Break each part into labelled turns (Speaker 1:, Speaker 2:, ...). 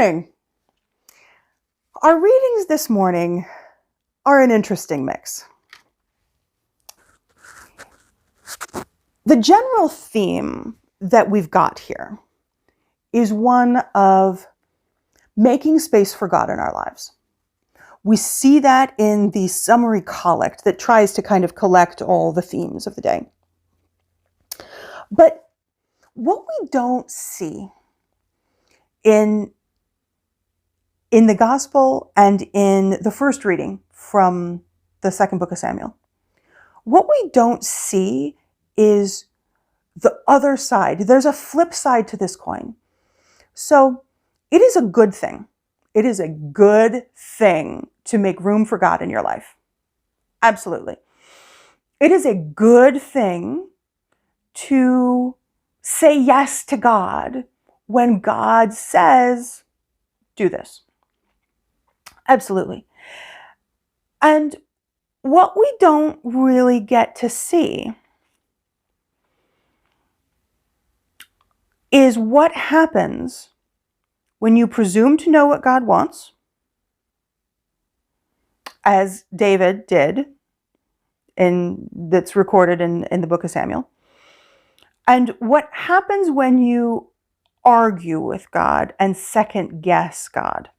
Speaker 1: morning. Our readings this morning are an interesting mix. The general theme that we've got here is one of making space for God in our lives. We see that in the summary collect that tries to kind of collect all the themes of the day. But what we don't see in the gospel and in the first reading from the second book of Samuel, what we don't see is the other side. There's a flip side to this coin. So it is a good thing. It is a good thing to make room for God in your life. Absolutely. It is a good thing to say yes to God when God says, do this. Absolutely. And what we don't really get to see is what happens when you presume to know what God wants, as David did, that's recorded in the book of Samuel, and what happens when you argue with God and second guess God.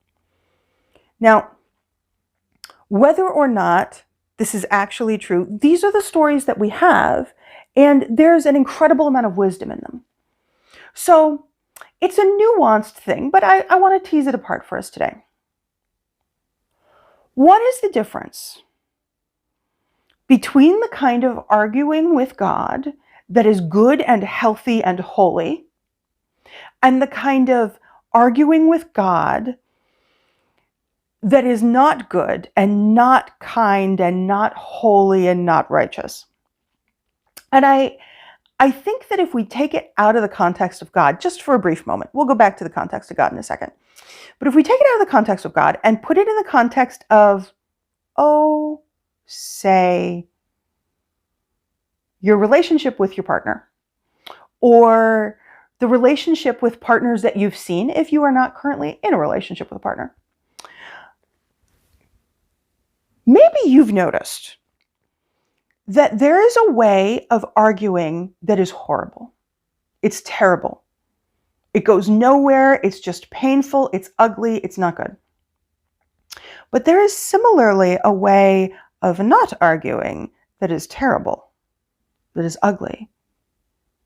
Speaker 1: Now, whether or not this is actually true, these are the stories that we have, and there's an incredible amount of wisdom in them. So it's a nuanced thing, but I want to tease it apart for us today. What is the difference between the kind of arguing with God that is good and healthy and holy, and the kind of arguing with God that is not good and not kind and not holy and not righteous? And I think that if we take it out of the context of God, just for a brief moment, we'll go back to the context of God in a second. But if we take it out of the context of God and put it in the context of, say, your relationship with your partner, or the relationship with partners that you've seen if you are not currently in a relationship with a partner. Maybe you've noticed that there is a way of arguing that is horrible. It's terrible. It goes nowhere. It's just painful. It's ugly. It's not good. But there is similarly a way of not arguing that is terrible, that is ugly,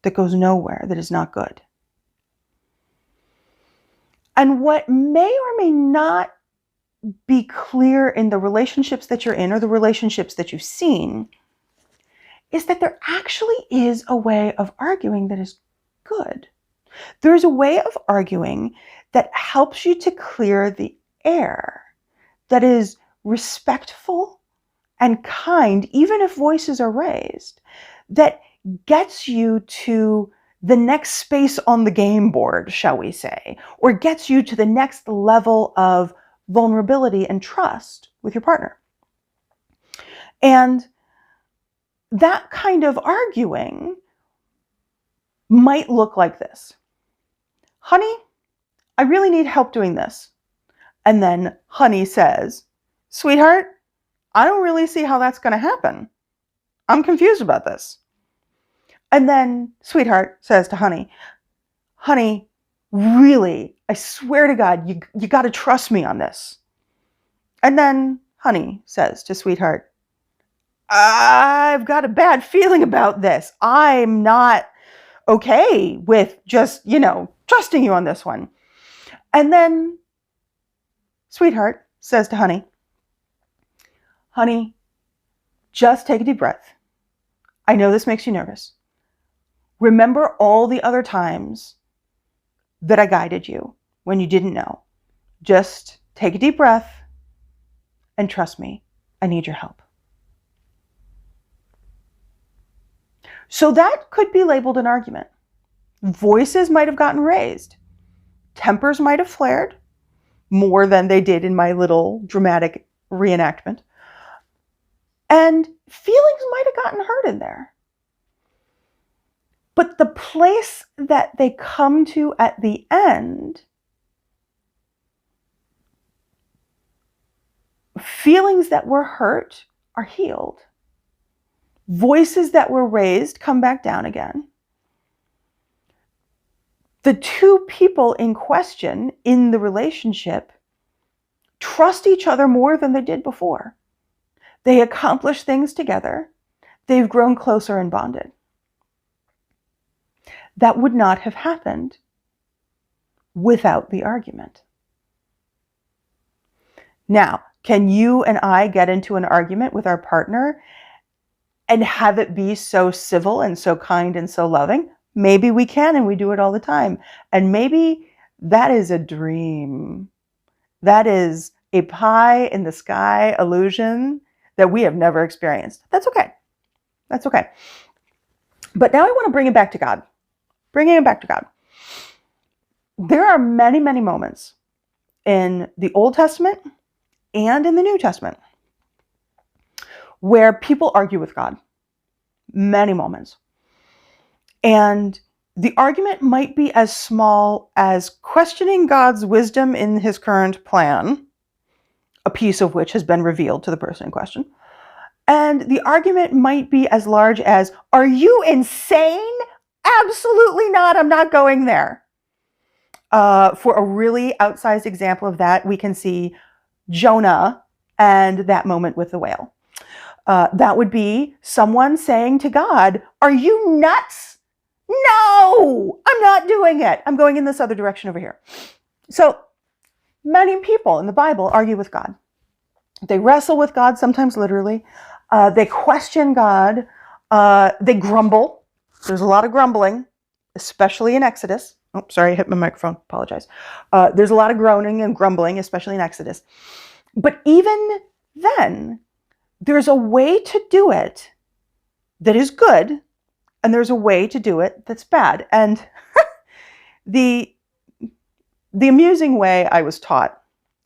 Speaker 1: that goes nowhere, that is not good. And what may or may not be clear in the relationships that you're in or the relationships that you've seen is that there actually is a way of arguing that is good. There's a way of arguing that helps you to clear the air, that is respectful and kind, even if voices are raised, that gets you to the next space on the game board, shall we say, or gets you to the next level of vulnerability and trust with your partner. And that kind of arguing might look like this. Honey, I really need help doing this. And then honey says, sweetheart, I don't really see how that's going to happen. I'm confused about this. And then sweetheart says to honey, honey, really, I swear to God, you got to trust me on this. And then honey says to sweetheart, I've got a bad feeling about this. I'm not okay with just, trusting you on this one. And then sweetheart says to honey, honey, just take a deep breath. I know this makes you nervous. Remember all the other times that I guided you when you didn't know. Just take a deep breath and trust me, I need your help. So that could be labeled an argument. Voices might have gotten raised. Tempers might have flared more than they did in my little dramatic reenactment. And feelings might have gotten hurt in there. But the place that they come to at the end Feelings that were hurt are healed. Voices that were raised come back down again. The two people in question in the relationship trust each other more than they did before. They accomplish things together. They've grown closer and bonded. That would not have happened without the argument. Now, can you and I get into an argument with our partner and have it be so civil and so kind and so loving? Maybe we can, and we do it all the time. And maybe that is a dream. That is a pie in the sky illusion that we have never experienced. That's okay. That's okay. But now I want to bring it back to God. Bringing it back to God. There are many, many moments in the Old Testament and in the New Testament where people argue with God. Many moments. And the argument might be as small as questioning God's wisdom in his current plan, a piece of which has been revealed to the person in question. And the argument might be as large as, are you insane? Absolutely not. I'm not going there. For a really outsized example of that, we can see Jonah and that moment with the whale. That would be someone saying to God, are you nuts? No, I'm not doing it. I'm going in this other direction over here. So many people in the Bible argue with God. They wrestle with God, sometimes literally. They question God. They grumble. There's a lot of grumbling, especially in Exodus. Oh, sorry, I hit my microphone. Apologize. There's a lot of groaning and grumbling, especially in Exodus. But even then, there's a way to do it that is good, and there's a way to do it that's bad. And the amusing way I was taught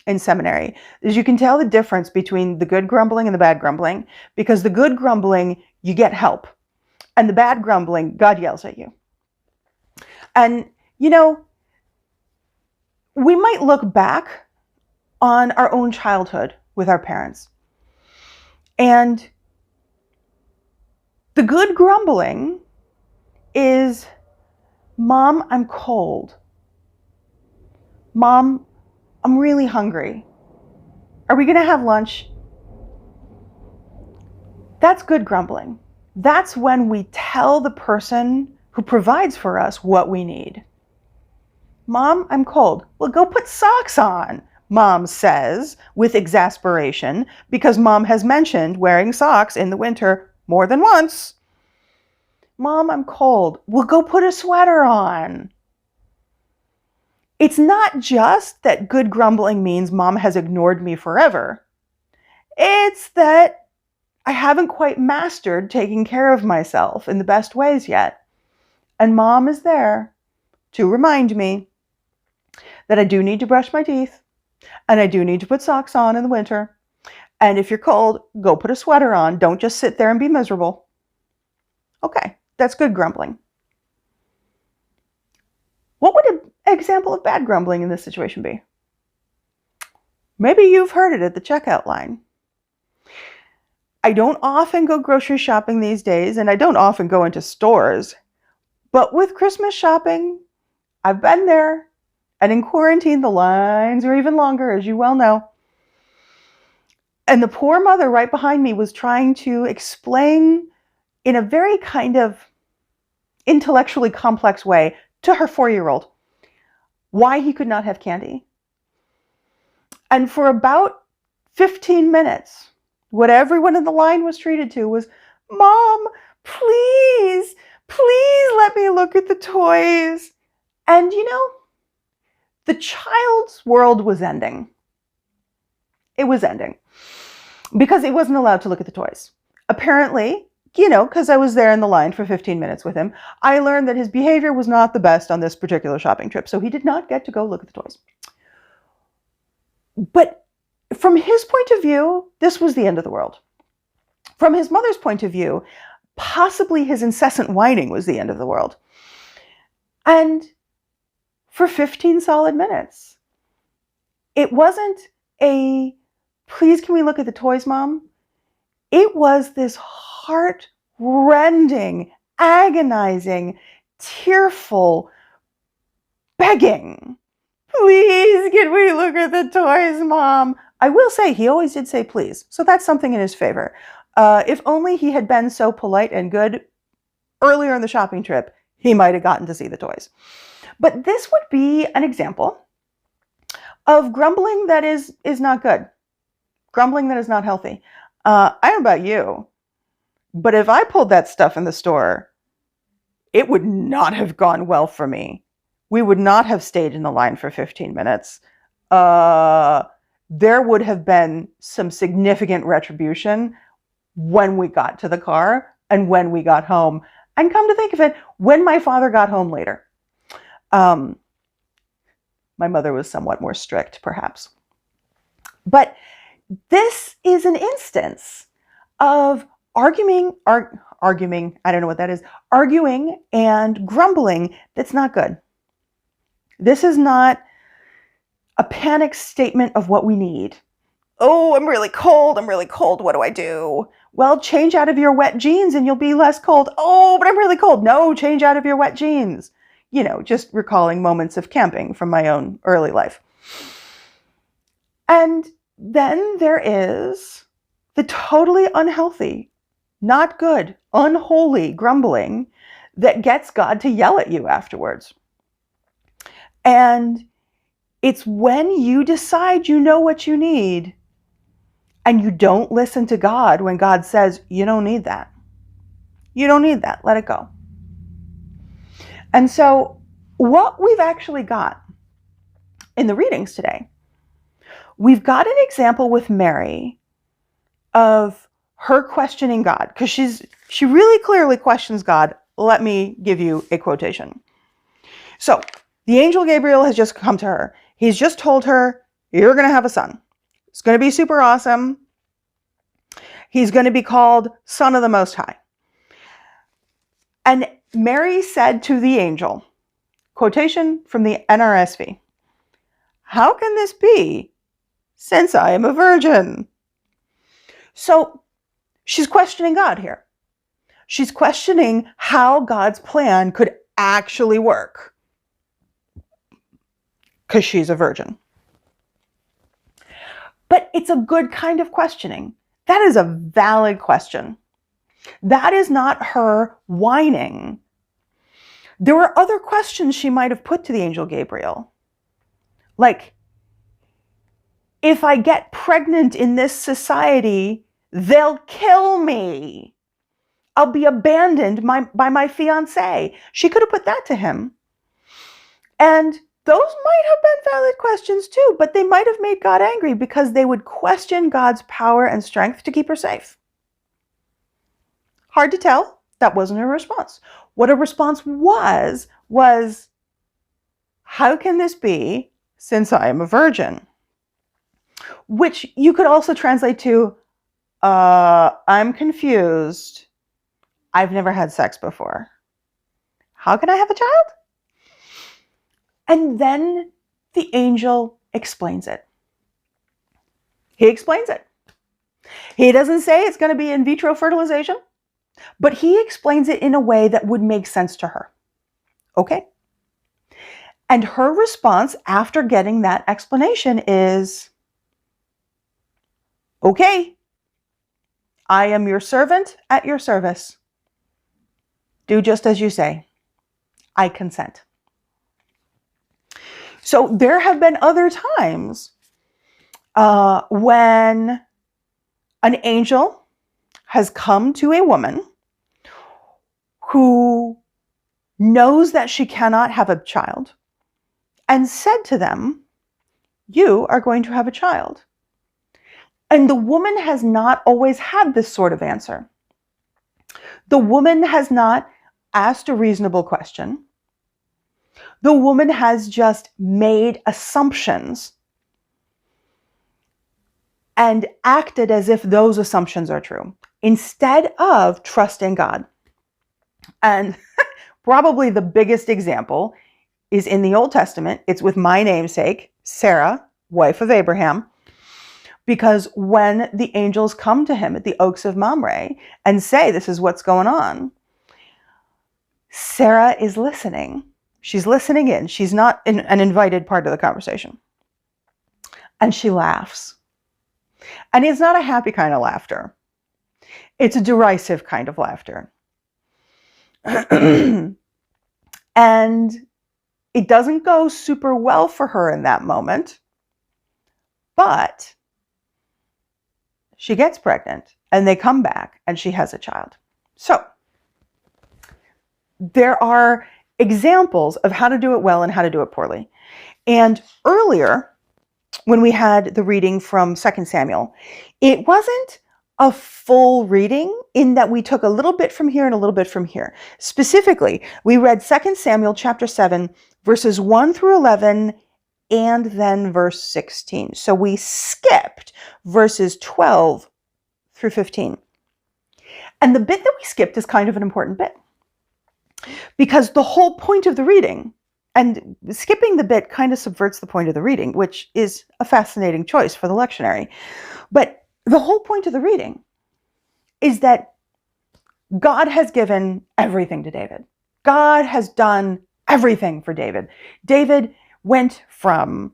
Speaker 1: in seminary is you can tell the difference between the good grumbling and the bad grumbling, because the good grumbling, you get help. And the bad grumbling, God yells at you. And, you know, we might look back on our own childhood with our parents. And the good grumbling is, Mom, I'm cold. Mom, I'm really hungry. Are we going to have lunch? That's good grumbling. That's when we tell the person who provides for us what we need. Mom, I'm cold. Well, go put socks on, Mom says with exasperation, because Mom has mentioned wearing socks in the winter more than once. Mom, I'm cold. Well, go put a sweater on. It's not just that good grumbling means Mom has ignored me forever. It's that I haven't quite mastered taking care of myself in the best ways yet. And Mom is there to remind me that I do need to brush my teeth, and I do need to put socks on in the winter. And if you're cold, go put a sweater on. Don't just sit there and be miserable. Okay, that's good grumbling. What would an example of bad grumbling in this situation be? Maybe you've heard it at the checkout line. I don't often go grocery shopping these days, and I don't often go into stores. But with Christmas shopping, I've been there. And in quarantine, the lines are even longer, as you well know. And the poor mother right behind me was trying to explain in a very kind of intellectually complex way to her 4-year-old why he could not have candy. And for about 15 minutes, what everyone in the line was treated to was, Mom, please let me look at the toys. And you know, the child's world was ending. It was ending because he wasn't allowed to look at the toys. Apparently, you know, because I was there in the line for 15 minutes with him, I learned that his behavior was not the best on this particular shopping trip, so he did not get to go look at the toys. But from his point of view, this was the end of the world. From his mother's point of view, possibly his incessant whining was the end of the world. And for 15 solid minutes, it wasn't a please can we look at the toys, Mom? It was this heart-rending, agonizing, tearful begging. Please can we look at the toys, Mom? I will say he always did say please, so that's something in his favor. If only he had been so polite and good earlier in the shopping trip, he might have gotten to see the toys. But this would be an example of grumbling that is not good. Grumbling that is not healthy. I don't know about you, but if I pulled that stuff in the store, it would not have gone well for me. We would not have stayed in the line for 15 minutes. There would have been some significant retribution when we got to the car and when we got home. And come to think of it, when my father got home later. My mother was somewhat more strict, perhaps. But this is an instance of arguing, I don't know what that is, arguing and grumbling that's not good. This is not a panic statement of what we need. Oh, I'm really cold, what do I do? Well, change out of your wet jeans and you'll be less cold. Oh, but I'm really cold. No, change out of your wet jeans. You know, just recalling moments of camping from my own early life. And then there is the totally unhealthy, not good, unholy grumbling that gets God to yell at you afterwards. And it's when you decide you know what you need and you don't listen to God when God says, you don't need that. You don't need that. Let it go. And so what we've actually got in the readings today, we've got an example with Mary of her questioning God, because she really clearly questions God. Let me give you a quotation. So the angel Gabriel has just come to her. He's just told her, you're going to have a son. It's going to be super awesome. He's going to be called Son of the Most High. And Mary said to the angel, quotation from the NRSV, how can this be, since I am a virgin? So she's questioning God here. She's questioning how God's plan could actually work, because she's a virgin. But it's a good kind of questioning. That is a valid question. That is not her whining. There were other questions she might have put to the angel Gabriel. Like, if I get pregnant in this society, they'll kill me. I'll be abandoned by my fiancé. She could have put that to him. And those might have been valid questions too, but they might have made God angry because they would question God's power and strength to keep her safe. Hard to tell. That wasn't her response. What her response was, how can this be, since I am a virgin? Which you could also translate to, I'm confused. I've never had sex before. How can I have a child? And then the angel explains it. He explains it. He doesn't say it's going to be in vitro fertilization, but he explains it in a way that would make sense to her. Okay? And her response after getting that explanation is, okay, I am your servant at your service. Do just as you say. I consent. So there have been other times when an angel has come to a woman who knows that she cannot have a child and said to them, you are going to have a child. And the woman has not always had this sort of answer. The woman has not asked a reasonable question. The woman has just made assumptions and acted as if those assumptions are true, instead of trusting God. And probably the biggest example is in the Old Testament. It's with my namesake, Sarah, wife of Abraham, Because when the angels come to him at the Oaks of Mamre and say, this is what's going on, Sarah is listening. She's listening in. She's not an invited part of the conversation. And she laughs. And it's not a happy kind of laughter. It's a derisive kind of laughter. And it doesn't go super well for her in that moment. But she gets pregnant and they come back and she has a child. So there are examples of how to do it well and how to do it poorly. And earlier, when we had the reading from 2 Samuel, it wasn't a full reading in that we took a little bit from here and a little bit from here. Specifically, we read 2 Samuel chapter 7, verses 1 through 11, and then verse 16. So we skipped verses 12 through 15. And the bit that we skipped is kind of an important bit. Because the whole point of the reading, and skipping the bit kind of subverts the point of the reading, which is a fascinating choice for the lectionary. But the whole point of the reading is that God has given everything to David. God has done everything for David. David went from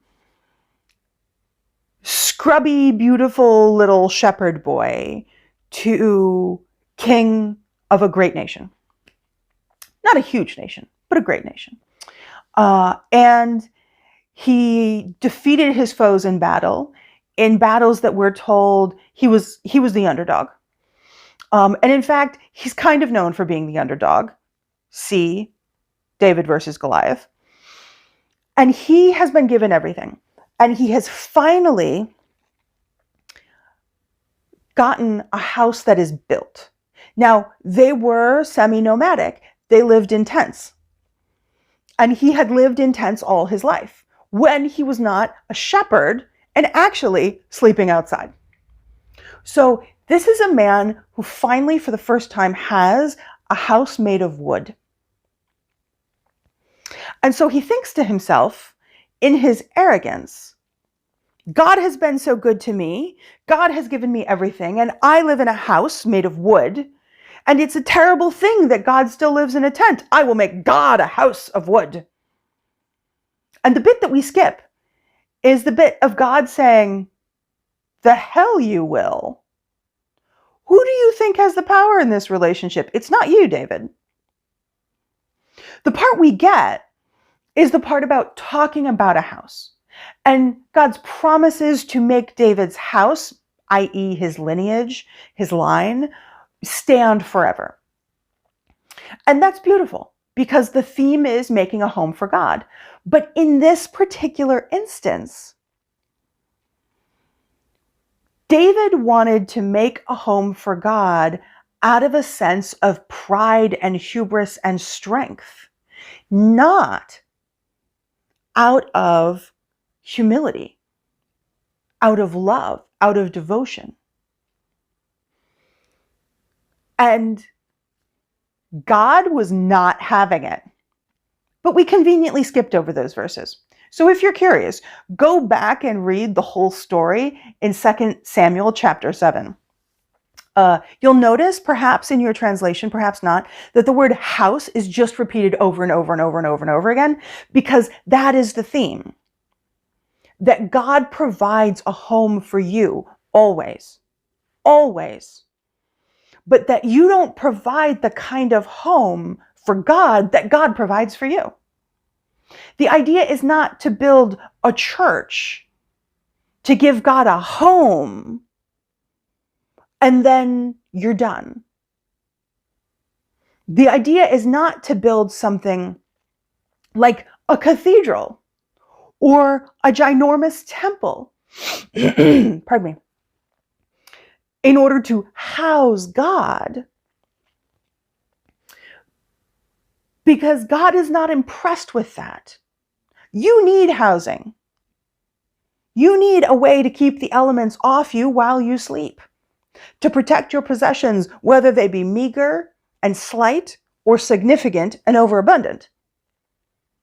Speaker 1: scrubby, beautiful little shepherd boy to king of a great nation. Not a huge nation, but a great nation. And he defeated his foes in battles that we're told he was the underdog. And in fact, he's kind of known for being the underdog. See David versus Goliath. And he has been given everything. And he has finally gotten a house that is built. Now, they were semi-nomadic. They lived in tents. And he had lived in tents all his life when he was not a shepherd and actually sleeping outside. So this is a man who finally, for the first time, has a house made of wood. And so he thinks to himself, in his arrogance, God has been so good to me. God has given me everything. And I live in a house made of wood. And it's a terrible thing that God still lives in a tent. I will make God a house of wood. And the bit that we skip is the bit of God saying, the hell you will. Who do you think has the power in this relationship? It's not you, David. The part we get is the part about talking about a house. And God's promises to make David's house, i.e. his lineage, his line, stand forever. And that's beautiful because the theme is making a home for God. But in this particular instance, David wanted to make a home for God out of a sense of pride and hubris and strength, not out of humility, out of love, out of devotion. And God was not having it. But we conveniently skipped over those verses. So if you're curious, go back and read the whole story in 2 Samuel chapter 7. You'll notice, perhaps in your translation, perhaps not, that the word house is just repeated over and over and over and over and over again, because that is the theme. That God provides a home for you, always. Always. But that you don't provide the kind of home for God that God provides for you. The idea is not to build a church, to give God a home, and then you're done. The idea is not to build something like a cathedral or a ginormous temple, pardon me, in order to house God. Because God is not impressed with that. You need housing. You need a way to keep the elements off you while you sleep, to protect your possessions, whether they be meager and slight or significant and overabundant.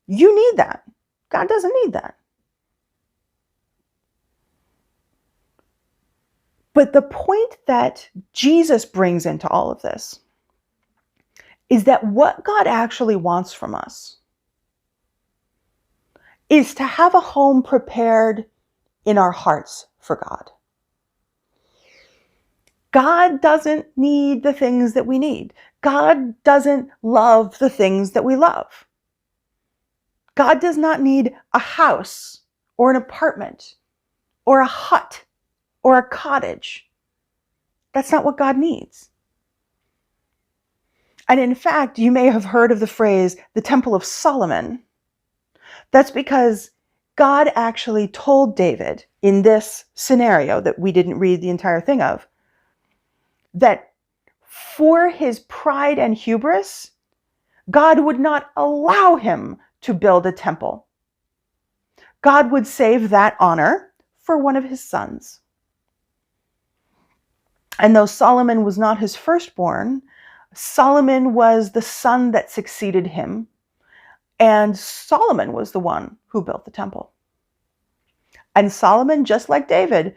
Speaker 1: You need that. God doesn't need that. But the point that Jesus brings into all of this is that what God actually wants from us is to have a home prepared in our hearts for God. God doesn't need the things that we need. God doesn't love the things that we love. God does not need a house or an apartment or a hut or a cottage. That's not what God needs. And in fact, you may have heard of the phrase, the Temple of Solomon. That's because God actually told David in this scenario that we didn't read the entire thing of, that for his pride and hubris, God would not allow him to build a temple. God would save that honor for one of his sons. And though Solomon was not his firstborn, Solomon was the son that succeeded him, and Solomon was the one who built the temple. And Solomon, just like David,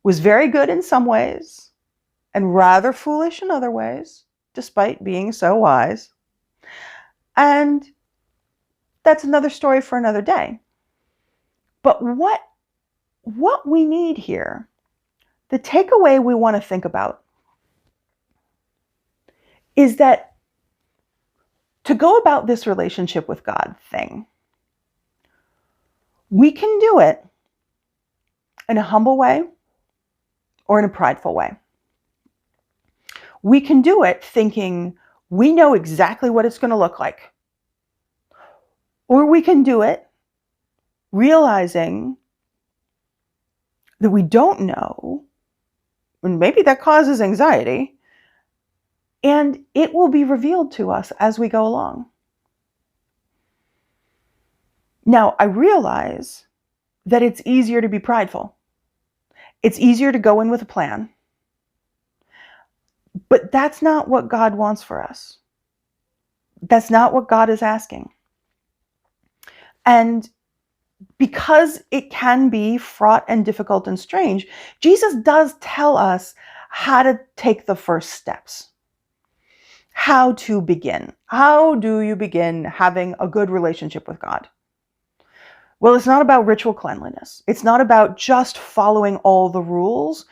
Speaker 1: was very good in some ways and rather foolish in other ways, despite being so wise. And that's another story for another day. But what we need here, the takeaway we want to think about, is that to go about this relationship with God thing, we can do it in a humble way or in a prideful way. We can do it thinking we know exactly what it's going to look like. Or we can do it realizing that we don't know, and maybe that causes anxiety, and it will be revealed to us as we go along. Now, I realize that it's easier to be prideful. It's easier to go in with a plan. But that's not what God wants for us. That's not what God is asking. And because it can be fraught and difficult and strange, Jesus does tell us how to take the first steps. How to begin. How do you begin having a good relationship with God? Well, it's not about ritual cleanliness. It's not about just following all the rules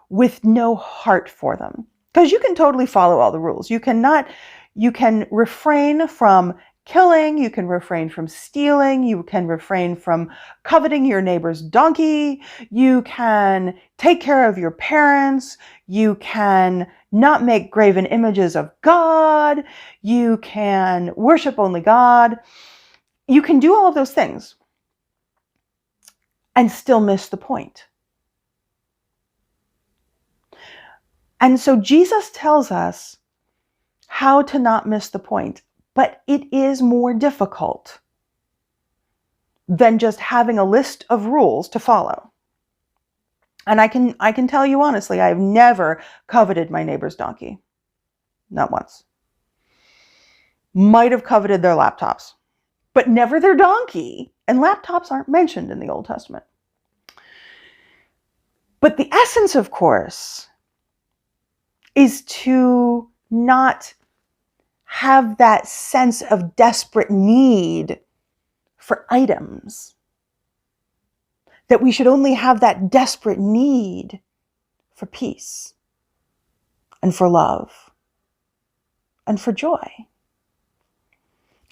Speaker 1: with no heart for them. Because you can totally follow all the rules. You can refrain from killing, you can refrain from stealing, you can refrain from coveting your neighbor's donkey, you can take care of your parents, you can not make graven images of God, you can worship only God. You can do all of those things and still miss the point. And so Jesus tells us how to not miss the point, but it is more difficult than just having a list of rules to follow. And I can tell you honestly, I've never coveted my neighbor's donkey. Not once. Might have coveted their laptops, but never their donkey. And laptops aren't mentioned in the Old Testament. But the essence, of course, is to not have that sense of desperate need for items. That we should only have that desperate need for peace and for love and for joy.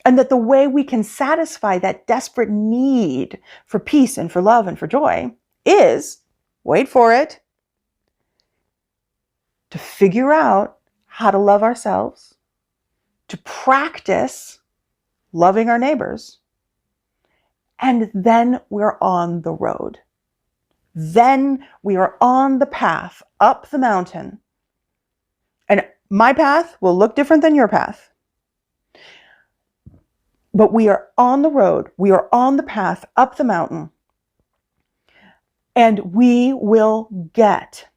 Speaker 1: And that the way we can satisfy that desperate need for peace and for love and for joy is, wait for it, to figure out how to love ourselves, to practice loving our neighbors, and then we're on the road. Then we are on the path up the mountain. And my path will look different than your path. But we are on the road. We are on the path up the mountain. And we will get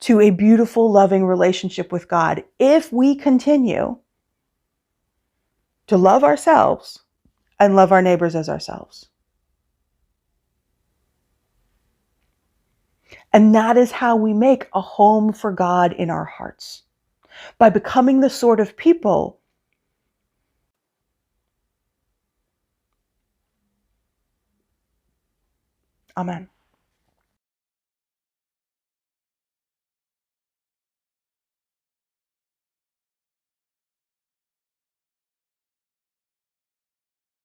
Speaker 1: to a beautiful, loving relationship with God if we continue to love ourselves and love our neighbors as ourselves. And that is how we make a home for God in our hearts, by becoming the sort of people Amen.